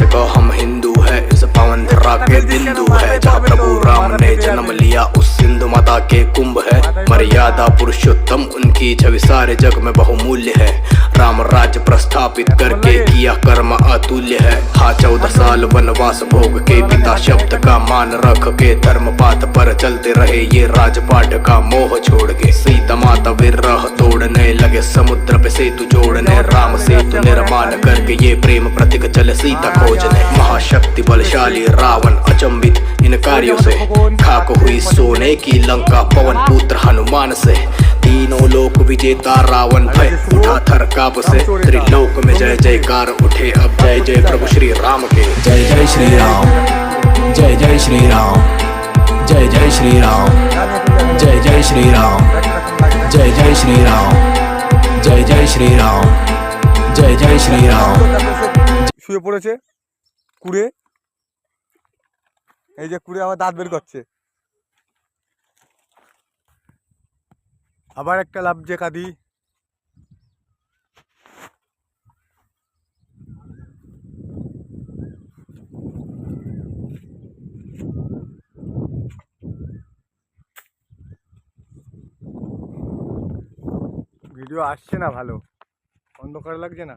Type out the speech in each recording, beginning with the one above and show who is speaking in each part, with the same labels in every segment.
Speaker 1: से कहो हम हिंदू है, इस पावन धरा के बिंदु है। जहाँ प्रभु राम ने जन्म लिया उस सिंधु माता के कुंभ है। मर्यादा पुरुषोत्तम उनकी छवि सारे जग में बहुमूल्य है। राम राज्य प्रस्थापित करके किया कर्म अतुल्य है। हाँ 14 साल वनवास भोग के पिता शब्द का मान रख के धर्म पाथ पर चलते रहे ये राजपाट का मोह छोड़ के। सीता माता विरह तोड़ने लगे समुद्र पे सेतु जोड़ने। राम सेतु निर्माण करके ये प्रेम प्रतीक चले सीता खोजने। महाशक्ति बलशाली रावण अचंभित इन कार्यों से। खाक हुई सोने की लंका पवन पुत्र हनुमान से। तीनों लोक विजेता रावण भय उठा थर काप से। त्रिलोक में जय जयकार उठे अब जय जय प्रभु श्री राम के।
Speaker 2: जय जय श्री राम, जय जय श्री राम, जय जय श्री राम, जय जय श्री राम, जय जय श्री राम, जय जय श्री राम, जय जय श्री राम।
Speaker 3: শুয়ে পড়েছে কুড়ে, এই যে কুড়ে আবার দাঁত বের করছে। আবার একটা লাফছে কাঁদি। ভিডিও আসছে না, ভালো অন্ধকার লাগছে না।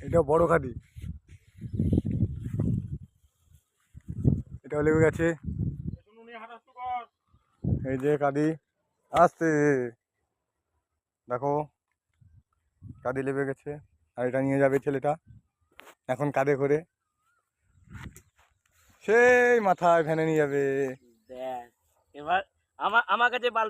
Speaker 3: এটা বড় খাদি, এটা লেগে গেছে। এই যে কাদি আসছে, দেখো কাদি লেগে গেছে। আর এটা নিয়ে যাবে ছেলেটা এখন কাঁধে করে, সেই মাথায় ভ্যানে নিয়ে যাবে।
Speaker 4: এবার আমার কাছে বাল